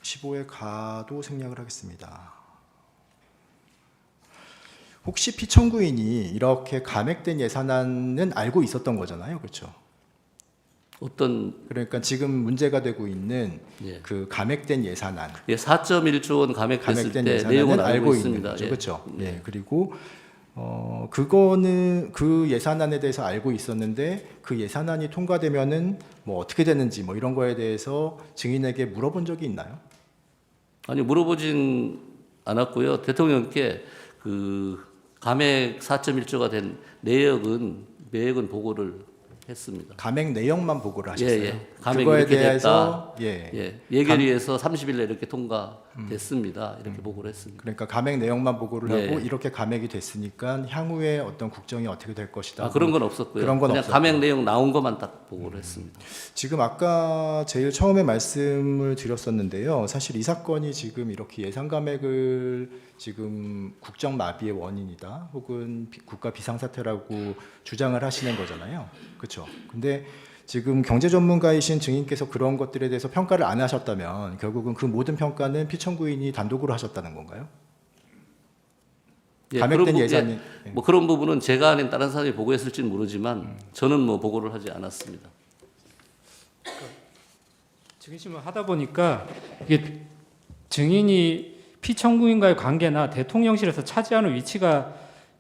15에 가도 생략을 하겠습니다. 혹시 피청구인이 이렇게 감액된 예산안은 알고 있었던 거잖아요, 그렇죠? 그러니까 지금 문제가 되고 있는 예. 그 감액된 예산안, 4.1조 원 감액됐을 감액된 때 예산안은 내용은 알고 있는 있습니다. 거죠, 예. 그렇죠? 예. 그리고 그거는 그 예산안에 대해서 알고 있었는데 그 예산안이 통과되면은 뭐 어떻게 되는지 뭐 이런 거에 대해서 증인에게 물어본 적이 있나요? 아니 물어보진 않았고요. 대통령께 그 감액 4.1조가 된 내역은 보고를 했습니다. 감액 내용만 보고를 하셨어요. 예. 감액이 그거에 이렇게 대해서 됐다. 예결위에서 30일에 이렇게 통과됐습니다. 이렇게 보고를 했습니다. 그러니까 감액 내용만 보고를 예, 하고 예. 이렇게 감액이 됐으니까 향후에 어떤 국정이 어떻게 될 것이다. 그런 건 없었고요. 그런 건 그냥 없었고요. 감액 내용 나온 것만 딱 보고를 했습니다. 지금 아까 제일 처음에 말씀을 드렸었는데요. 사실 이 사건이 지금 이렇게 예산 감액을 지금 국정 마비의 원인이다, 혹은 국가 비상사태라고 주장을 하시는 거잖아요. 그렇죠? 근데 지금 경제 전문가이신 증인께서 그런 것들에 대해서 평가를 안 하셨다면 결국은 그 모든 평가는 피청구인이 단독으로 하셨다는 건가요? 감액된 예산이 뭐 그런 부분은 제가 아닌 다른 사람이 보고했을지는 모르지만 저는 뭐 보고를 하지 않았습니다. 증인심을 하다 보니까 이게 증인이 피청구인과의 관계나 대통령실에서 차지하는 위치가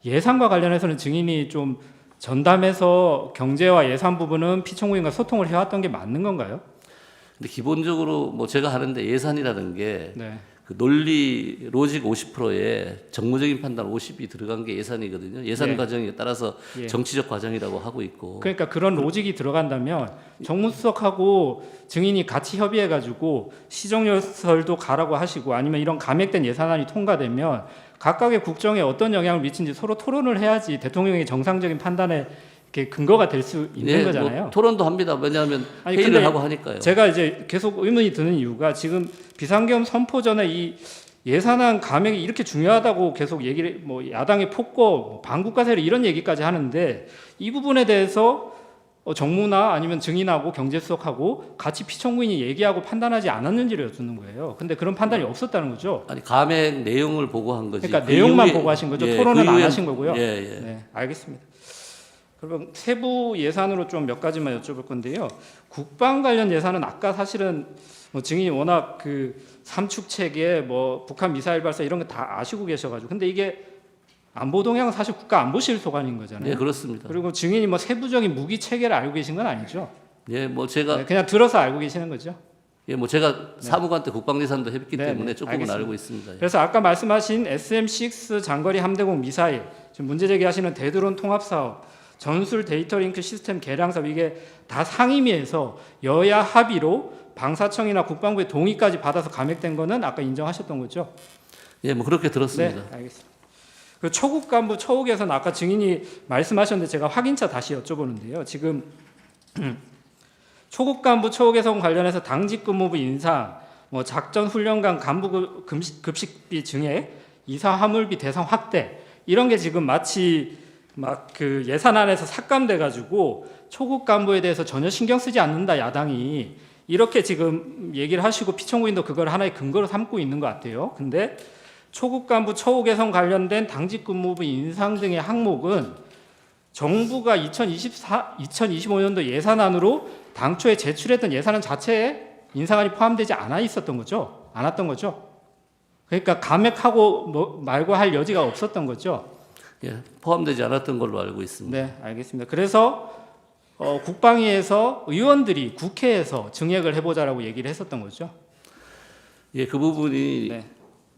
예산과 관련해서는 증인이 좀 전담해서 경제와 예산 부분은 피청구인과 소통을 해왔던 게 맞는 건가요? 근데 기본적으로 뭐 제가 하는데 예산이라는 게 네. 그 논리 로직 50%에 정무적인 판단 50이 들어간 게 예산이거든요. 예산 예. 과정에 따라서 예. 정치적 과정이라고 하고 있고. 그러니까 그런 로직이 들어간다면 정무수석하고 증인이 같이 협의해가지고 시정연설도 가라고 하시고 아니면 이런 감액된 예산안이 통과되면 각각의 국정에 어떤 영향을 미친지 서로 토론을 해야지 대통령의 정상적인 판단에 이렇게 근거가 될 수 있는 네, 거잖아요. 뭐 토론도 합니다. 왜냐하면 아니, 회의를 근데 하고 하니까요. 제가 이제 계속 의문이 드는 이유가 지금 비상계엄 선포 전에 이 예산안 감액이 이렇게 중요하다고 계속 얘기를 뭐 야당의 폭거, 반국가 세력 이런 얘기까지 하는데 이 부분에 대해서 정무나 아니면 증인하고 경제수석하고 같이 피청구인이 얘기하고 판단하지 않았는지를 여쭙는 거예요. 근데 그런 판단이 없었다는 거죠. 아니 감액 내용을 보고한 거지. 그러니까 그 내용만 이후에- 보고하신 거죠. 예, 토론은 그 안 이후에- 하신 거고요. 예. 네, 알겠습니다. 그럼 세부 예산으로 좀 몇 가지만 여쭤볼 건데요. 국방 관련 예산은 아까 사실은 뭐 증인이 워낙 그 삼축 체계, 뭐 북한 미사일 발사 이런 거 다 아시고 계셔가지고, 근데 이게 안보 동향은 사실 국가 안보실 소관인 거잖아요. 네, 그렇습니다. 그리고 증인이 뭐 세부적인 무기 체계를 알고 계신 건 아니죠? 예, 뭐 제가 네, 그냥 들어서 알고 계시는 거죠. 뭐 제가 사무관 때 국방 예산도 했기 네, 때문에 네, 조금은 알겠습니다. 알고 있습니다. 예. 그래서 아까 말씀하신 SM-6 장거리 함대공 미사일, 지금 문제 제기하시는 대드론 통합 사업, 전술 데이터 링크 시스템 개량 사업, 이게 다 상임위에서 여야 합의로 방사청이나 국방부의 동의까지 받아서 감액된 거는 아까 인정하셨던 거죠? 예, 뭐 그렇게 들었습니다. 네, 알겠습니다. 그 초급 간부 초옥에서는 아까 증인이 말씀하셨는데 제가 확인차 다시 여쭤보는데요. 지금 초급 간부 초옥에서 관련해서 당직 근무부 인상, 뭐 작전 훈련관 간부 급식비 증액, 이사 화물비 대상 확대 이런 게 지금 마치 막 그 예산안에서 삭감돼 가지고 초급 간부에 대해서 전혀 신경 쓰지 않는다 야당이 이렇게 지금 얘기를 하시고 피청구인도 그걸 하나의 근거로 삼고 있는 것 같아요. 근데 초급 간부 처우 개선 관련된 당직 근무부 인상 등의 항목은 정부가 2025년도 예산안으로 당초에 제출했던 예산안 자체에 인상안이 포함되지 않았던 거죠. 그러니까 감액하고 뭐 말고 할 여지가 없었던 거죠. 예, 포함되지 않았던 걸로 알고 있습니다. 네, 알겠습니다. 그래서 국방위에서 의원들이 국회에서 증액을 해보자라고 얘기를 했었던 거죠. 예, 그 부분이 네.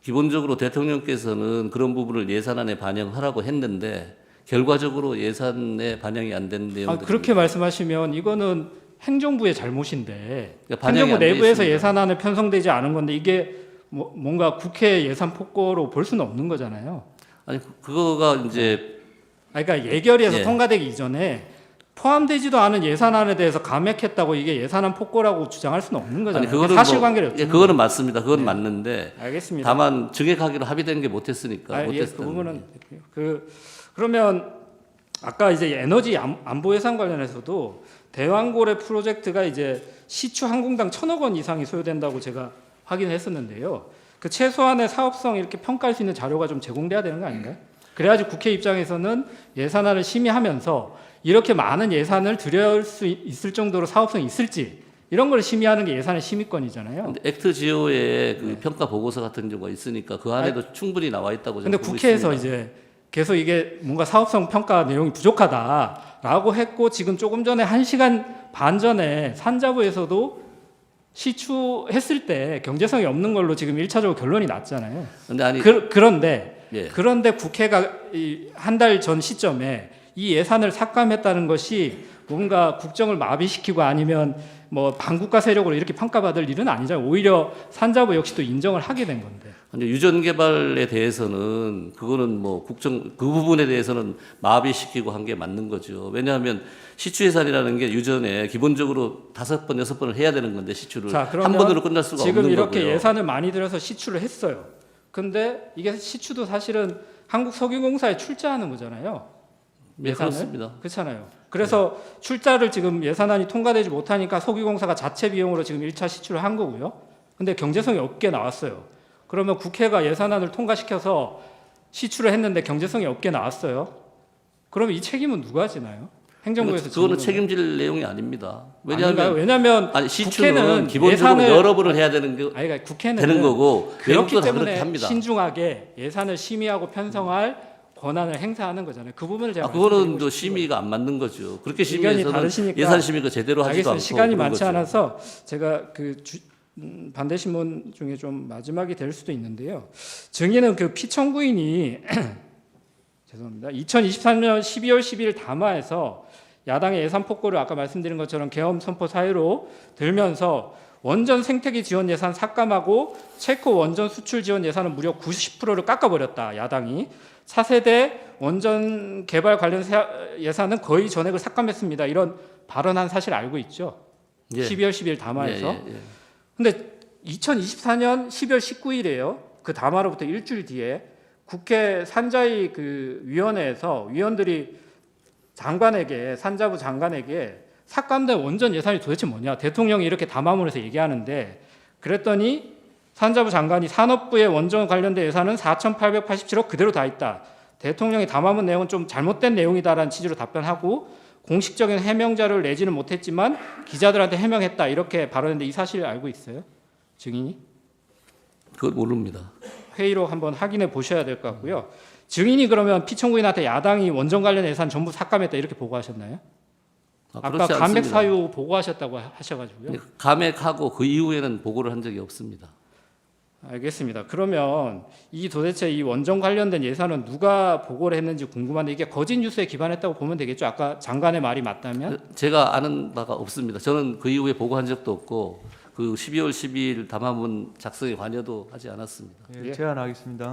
기본적으로 대통령께서는 그런 부분을 예산안에 반영하라고 했는데 결과적으로 예산에 반영이 안 된 내용들. 그렇게 말씀하시면 이거는 행정부의 잘못인데 그러니까 반영이 행정부 안돼 내부에서 있습니다. 예산안을 편성되지 않은 건데 이게 뭔가 국회 예산 폭거로 볼 수는 없는 거잖아요. 아니 그거가 이제 그러니까 예결위에서 예. 통과되기 이전에 포함되지도 않은 예산안에 대해서 감액했다고 이게 예산안 폭거라고 주장할 수는 없는 거잖아요. 아니 그거는 사실관계를 예, 그거는 맞습니다. 그건 맞는데 알겠습니다. 다만 증액하기로 합의된 게 못했으니까 예, 그 못했던. 부분은 그러면 아까 이제 에너지 안보 예산 관련해서도 대왕고래 프로젝트가 이제 시추 한 공당 1,000억 원 이상이 소요된다고 제가 확인했었는데요. 그 최소한의 사업성 이렇게 평가할 수 있는 자료가 좀 제공돼야 되는 거 아닌가요? 그래야지 국회 입장에서는 예산안을 심의하면서 이렇게 많은 예산을 들여올 수 있을 정도로 사업성이 있을지 이런 걸 심의하는 게 예산의 심의권이잖아요. 근데 액트 지오에 그 평가 보고서 같은 경우가 있으니까 그 안에도 충분히 나와 있다고 근데 저는 보고 국회에서 있습니다. 이제 계속 이게 뭔가 사업성 평가 내용이 부족하다라고 했고 지금 조금 전에 1시간 반 전에 산자부에서도 시추했을 때 경제성이 없는 걸로 지금 1차적으로 결론이 났잖아요. 근데 아니 그런데 예. 국회가 한 달 전 시점에 이 예산을 삭감했다는 것이 뭔가 국정을 마비시키고 아니면 뭐 반국가 세력으로 이렇게 평가받을 일은 아니잖아요. 오히려 산자부 역시 또 인정을 하게 된 건데. 근데 유전 개발에 대해서는 그거는 뭐 국정 그 부분에 대해서는 마비시키고 한 게 맞는 거죠. 왜냐하면 시추 예산이라는 게 유전에 기본적으로 5번, 6번을 해야 되는 건데 시추를 자, 한 그러면 번으로 끝날 수가 지금 없는 이렇게 거고요. 예산을 많이 들여서 시추를 했어요. 근데 이게 시추도 사실은 한국석유공사에 출자하는 거잖아요. 네, 예산을. 그렇습니다. 그렇잖아요. 그래서 출자를 지금 예산안이 통과되지 못하니까 석유공사가 자체 비용으로 지금 1차 시추를 한 거고요. 근데 경제성이 없게 나왔어요. 그러면 국회가 예산안을 통과시켜서 시추를 했는데 경제성이 없게 나왔어요. 그러면 이 책임은 누가 지나요? 행정부에서 그거는 지는 건가요? 책임질 내용이 아닙니다. 아닌가요? 왜냐하면 왜냐하면 아니 시추는 국회는 기본적으로 예산을- 여러 번을 해야 되는 게 아니, 그러니까 국회는 되는 거고 그렇기 외국도 다 때문에 그렇게 합니다. 신중하게 예산을 심의하고 편성할 권한을 행사하는 거잖아요. 그 부분을 제가 그거는 말씀드리고 또 싶은 거예요. 심의가 안 맞는 거죠. 그렇게 의견이 심의해서는 다르시니까 예산 심의가 제대로 하지도 알겠습니다. 않고 시간이 그런 많지 거죠. 않아서 제가 그 반대 신문 중에 좀 마지막이 될 수도 있는데요. 증인은 그 피청구인이 죄송합니다. 2023년 12월 12일 담화에서 야당의 예산 폭거를 아까 말씀드린 것처럼 계엄 선포 사유로 들면서 원전 생태계 지원 예산 삭감하고 체코 원전 수출 지원 예산은 무려 90%를 깎아버렸다. 야당이. 차세대 원전 개발 관련 예산은 거의 전액을 삭감했습니다. 이런 발언한 사실 알고 있죠. 예. 12월 10일 담화에서. 예, 예, 예. 근데 2024년 12월 19일이에요. 그 담화로부터 일주일 뒤에 국회 산자위 그 위원회에서 위원들이 장관에게 산자부 장관에게 삭감된 원전 예산이 도대체 뭐냐? 대통령이 이렇게 담화문에서 얘기하는데 그랬더니 산자부 장관이 산업부의 원전 관련된 예산은 4,887억 그대로 다 있다. 대통령이 담화문 내용은 좀 잘못된 내용이다라는 취지로 답변하고 공식적인 해명 자료를 내지는 못했지만 기자들한테 해명했다 이렇게 발언했는데 이 사실 알고 있어요? 증인이? 그걸 모릅니다. 회의로 한번 확인해 보셔야 될 것 같고요. 증인이 그러면 피청구인한테 야당이 원전 관련 예산 전부 삭감했다 이렇게 보고하셨나요? 아까 그렇지 감액 않습니다. 사유 보고하셨다고 하셔가지고요. 감액하고 그 이후에는 보고를 한 적이 없습니다. 알겠습니다. 그러면 이 도대체 이 원전 관련된 예산은 누가 보고를 했는지 궁금한데 이게 거짓 뉴스에 기반했다고 보면 되겠죠? 아까 장관의 말이 맞다면? 제가 아는 바가 없습니다. 저는 그 이후에 보고한 적도 없고 그 12월 12일 담화문 작성에 관여도 하지 않았습니다. 예, 제안하겠습니다.